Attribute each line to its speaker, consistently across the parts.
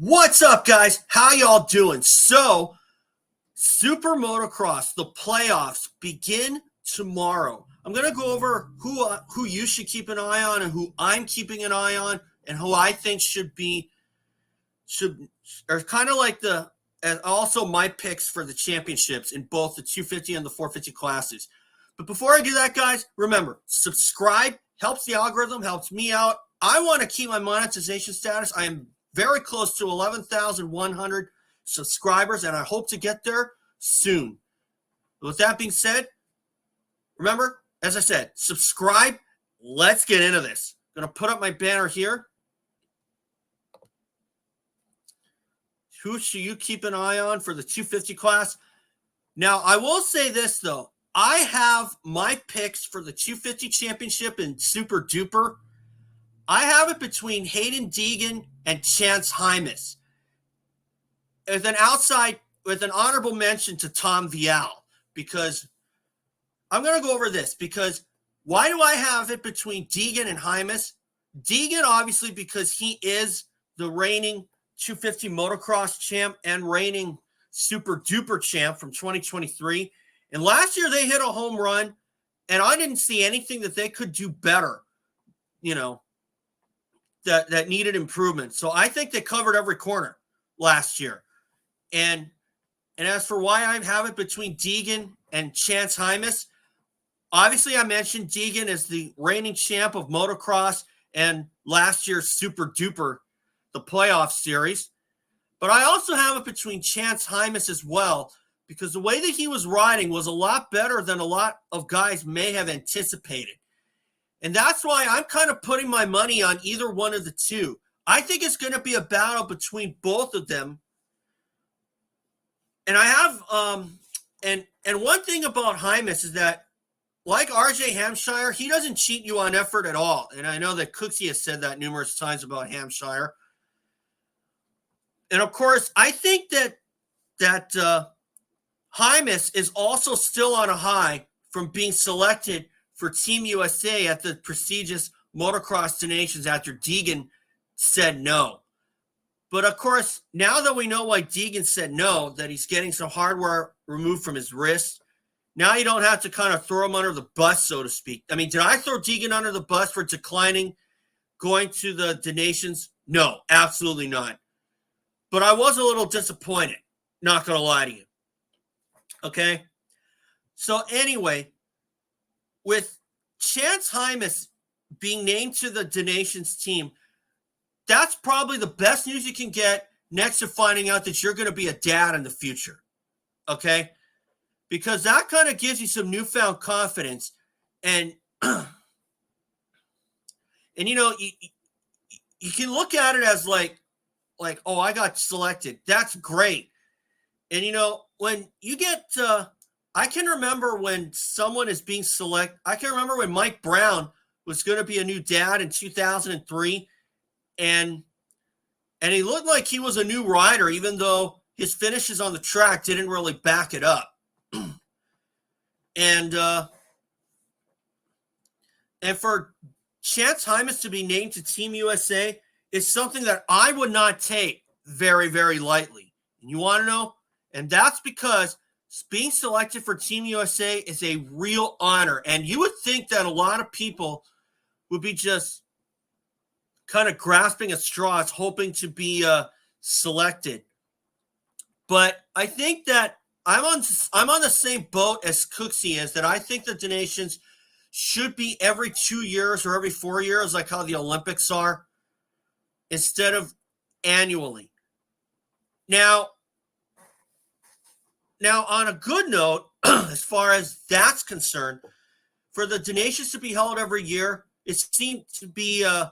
Speaker 1: What's up, guys? How y'all doing? So, SuperMotocross, the playoffs begin tomorrow. I'm going to go over who you should keep an eye on and who I'm keeping an eye on and who I think are kind of like and also my picks for the championships in both the 250 and the 450 classes. But before I do that, guys, remember, subscribe, helps the algorithm, helps me out. I want to keep my monetization status. I am very close to 11,100 subscribers, and I hope to get there soon. With that being said, remember, as I said, subscribe. Let's get into this. I'm going to put up my banner here. Who should you keep an eye on for the 250 class? Now, I will say this, though. I have my picks for the 250 championship in Super Duper. I have it between Haiden, Deegan, and Hymas. With an honorable mention to Tom Vialle, because I'm going to go over this. Because why do I have it between Deegan and Hymas? Deegan, obviously, because he is the reigning 250 motocross champ and reigning Super Duper champ from 2023. And last year they hit a home run, and I didn't see anything that they could do better, that needed improvement. So I think they covered every corner last year. And as for why I have it between Deegan and Hymas, obviously I mentioned Deegan as the reigning champ of motocross and last year's Super Duper, the playoff series. But I also have it between Hymas as well, because the way that he was riding was a lot better than a lot of guys may have anticipated. And that's why I'm kind of putting my money on either one of the two. I think it's going to be a battle between both of them. And I have and one thing about Hymas is that, like RJ Hampshire, he doesn't cheat you on effort at all. And I know that Cooksey has said that numerous times about Hampshire. And of course, I think that Hymas is also still on a high from being selected for Team USA at the prestigious Motocross Nations after Deegan said no. But of course, now that we know why Deegan said no, that he's getting some hardware removed from his wrist, now you don't have to kind of throw him under the bus, so to speak. I mean, did I throw Deegan under the bus for declining going to the Nations? No, absolutely not. But I was a little disappointed, not going to lie to you. Okay? So anyway, with Hymas being named to the Nations team, that's probably the best news you can get next to finding out that you're going to be a dad in the future. Okay? Because that kind of gives you some newfound confidence. And, you can look at it as like, oh, I got selected. That's great. And, when you get I can remember when someone is being selected. I can remember when Mike Brown was going to be a new dad in 2003. And he looked like he was a new rider, even though his finishes on the track didn't really back it up. And for Hymas to be named to Team USA is something that I would not take very, very lightly. And you want to know? And that's because being selected for Team USA is a real honor. And you would think that a lot of people would be just kind of grasping at straws, hoping to be selected. But I think that I'm on the same boat as Cooksey is, that I think the Nations should be every 2 years or every 4 years, like how the Olympics are, instead of annually. Now, on a good note, as far as that's concerned, for the Nations to be held every year, it seemed to be a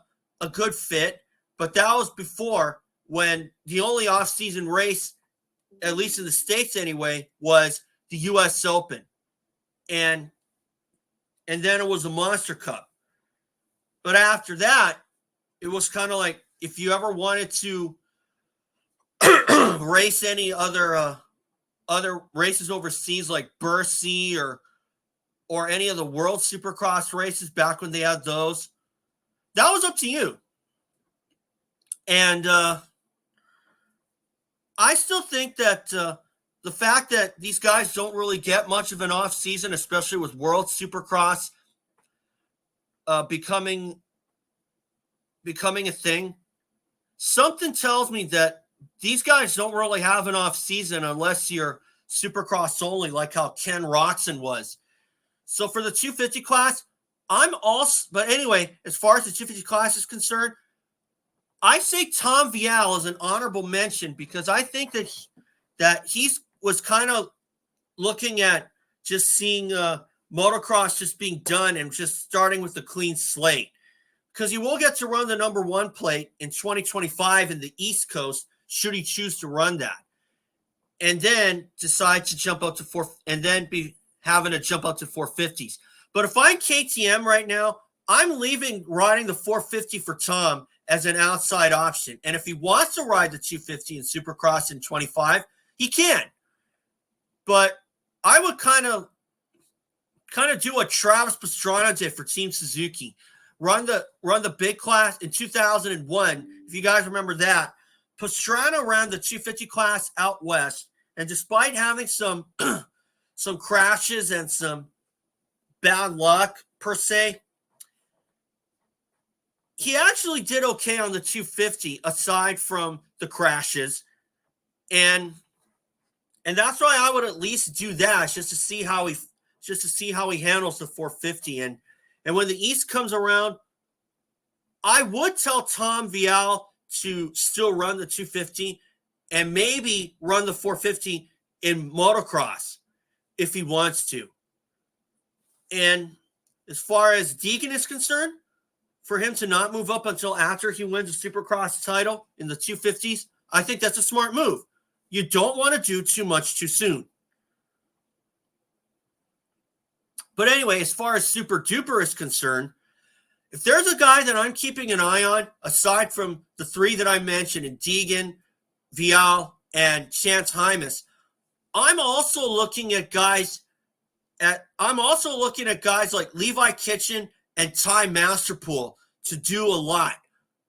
Speaker 1: good fit. But that was before, when the only off-season race, at least in the States anyway, was the U.S. Open. And then it was the Monster Cup. But after that, it was kind of like, if you ever wanted to race any other races overseas, like Bercy or any of the World Supercross races back when they had those, that was up to you. And I still think that the fact that these guys don't really get much of an off season, especially with World Supercross becoming a thing, something tells me that these guys don't really have an off season unless you're Supercross only, like how Ken Roxon was. So for the 250 class, but anyway, as far as the 250 class is concerned, I say Tom Vialle is an honorable mention because I think that he was kind of looking at just seeing motocross just being done and just starting with a clean slate. Because he will get to run the number 1 plate in 2025 in the East Coast, should he choose to run that. And then decide to jump up to 4, and then be having to jump up to 450s. But if I'm KTM right now, I'm leaving riding the 450 for Tom as an outside option. And if he wants to ride the 250 in Supercross in 25, he can. But I would kind of do what Travis Pastrana did for Team Suzuki. Run the big class in 2001. If you guys remember that, Pastrana ran the 250 class out west, and despite having some some crashes and some bad luck per se, he actually did okay on the 250 aside from the crashes, and that's why I would at least do that just to see how he handles the 450. And when the East comes around, I would tell Tom Vialle to still run the 250 and maybe run the 450 in motocross if he wants to. And as far as Deegan is concerned, for him to not move up until after he wins a Supercross title in the 250s, I think that's a smart move. You don't want to do too much too soon. But anyway, as far as Super Duper is concerned, if there's a guy that I'm keeping an eye on, aside from the 3 that I mentioned, in Deegan, Vialle, and Chance Hymas, I'm also looking at guys like Levi Kitchen and Ty Masterpool to do a lot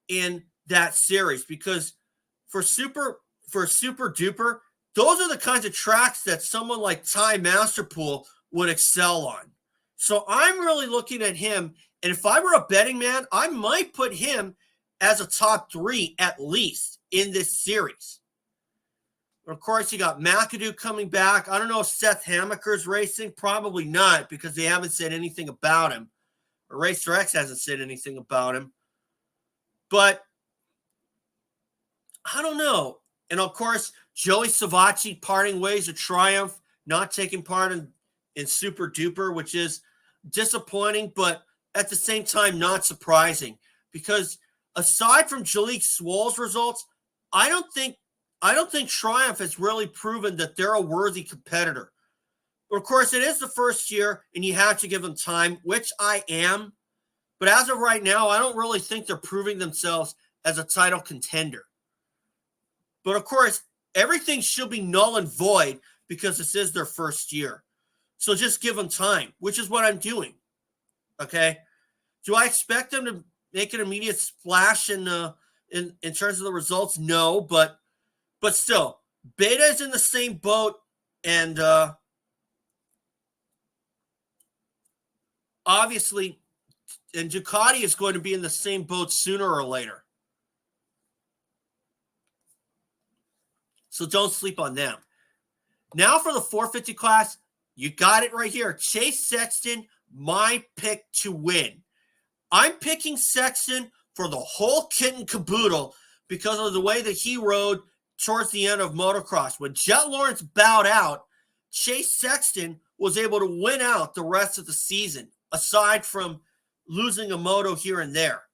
Speaker 1: in that series, because for Super Duper, those are the kinds of tracks that someone like Ty Masterpool would excel on. So I'm really looking at him, and if I were a betting man, I might put him as a top 3 at least in this series. Of course, you got McAdoo coming back. I don't know if Seth Hamaker's racing. Probably not, because they haven't said anything about him. Or Racer X hasn't said anything about him. But I don't know. And of course, Joey Savacci parting ways at Triumph, not taking part in Super Duper, which is disappointing, but at the same time not surprising. Because aside from Jalek Swoll's results, I don't think Triumph has really proven that they're a worthy competitor. But of course, it is the first year, and you have to give them time, which I am. But as of right now, I don't really think they're proving themselves as a title contender. But of course, everything should be null and void because this is their first year. So just give them time, which is what I'm doing. Okay? Do I expect them to make an immediate splash in terms of the results? No, but still, Beta is in the same boat, and obviously, and Ducati is going to be in the same boat sooner or later. So don't sleep on them. Now for the 450 class, you got it right here. Chase Sexton, my pick to win. I'm picking Sexton for the whole kit and caboodle because of the way that he rode towards the end of motocross. When Jett Lawrence bowed out, Chase Sexton was able to win out the rest of the season, aside from losing a moto here and there.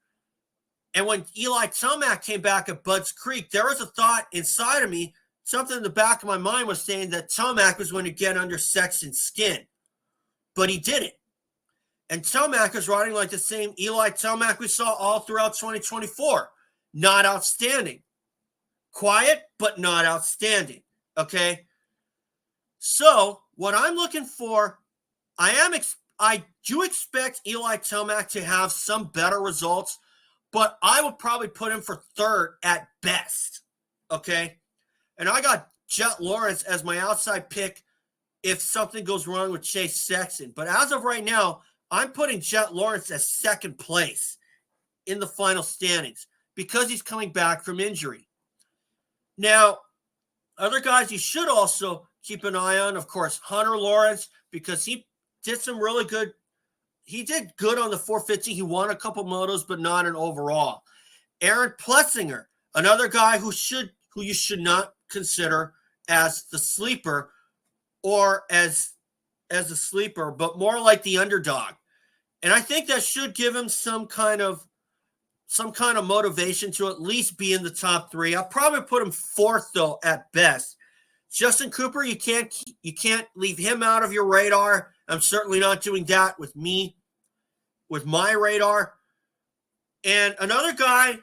Speaker 1: And when Eli Tomac came back at Budds Creek, there was a thought inside of me, something in the back of my mind was saying that Tomac was going to get under Sexton's skin. But he didn't. And Tomac is riding like the same Eli Tomac we saw all throughout 2024. Not outstanding. Quiet, but not outstanding. Okay? So, what I'm looking for, I do expect Eli Tomac to have some better results, but I would probably put him for third at best. Okay? And I got Jett Lawrence as my outside pick if something goes wrong with Chase Sexton. But as of right now, I'm putting Jett Lawrence as second place in the final standings because he's coming back from injury. Now, other guys you should also keep an eye on, of course, Hunter Lawrence, because he did some really good. He did good on the 450. He won a couple motos, but not an overall. Aaron Plessinger, another guy who you should not consider as the sleeper or as a sleeper, but more like the underdog. And I think that should give him some kind of motivation to at least be in the top 3. I'll probably put him 4th though at best. Justin Cooper, you can't leave him out of your radar. I'm certainly not doing that with my radar. And another guy,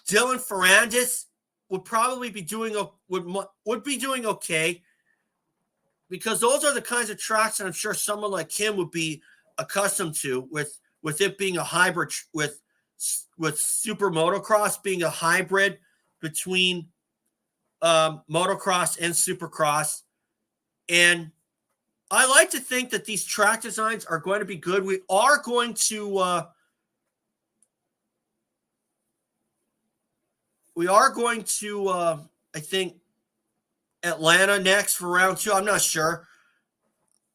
Speaker 1: Dylan Ferrandis, would probably be doing okay, because those are the kinds of tracks that I'm sure someone like him would be accustomed to, with it being a hybrid, with SuperMotocross being a hybrid between motocross and supercross. And I like to think that these track designs are going to be good. We are going to I think Atlanta next for round 2. I'm not sure.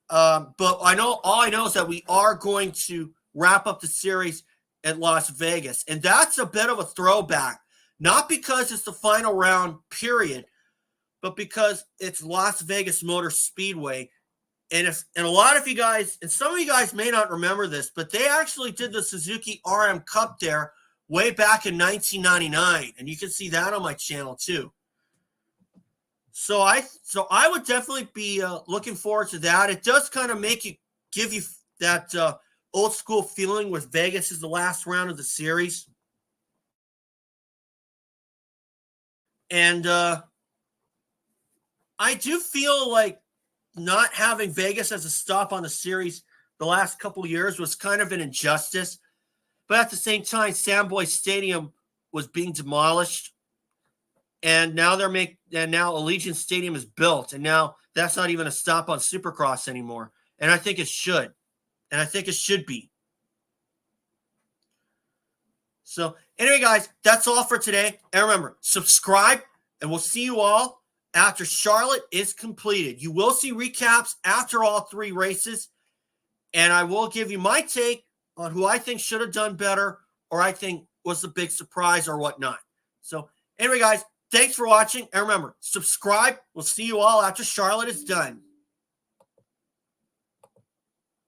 Speaker 1: But all I know is that we are going to wrap up the series at Las Vegas. And that's a bit of a throwback, not because it's the final round period, but because it's Las Vegas Motor Speedway. And a lot of you guys, and some of you guys may not remember this, but they actually did the Suzuki RM Cup there way back in 1999. And you can see that on my channel too. So I would definitely be looking forward to that. It does kind of give you that old school feeling with Vegas is the last round of the series. And I do feel like not having Vegas as a stop on the series the last couple of years was kind of an injustice. But at the same time, Samboy Stadium was being demolished. And now now Allegiant Stadium is built. And now that's not even a stop on Supercross anymore. And I think it should. And I think it should be. So anyway, guys, that's all for today. And remember, subscribe, and we'll see you all after Charlotte is completed. You will see recaps after all 3 races. And I will give you my take on who I think should have done better, or I think was the big surprise or whatnot. So anyway, guys, thanks for watching. And remember, subscribe. We'll see you all after Charlotte is done.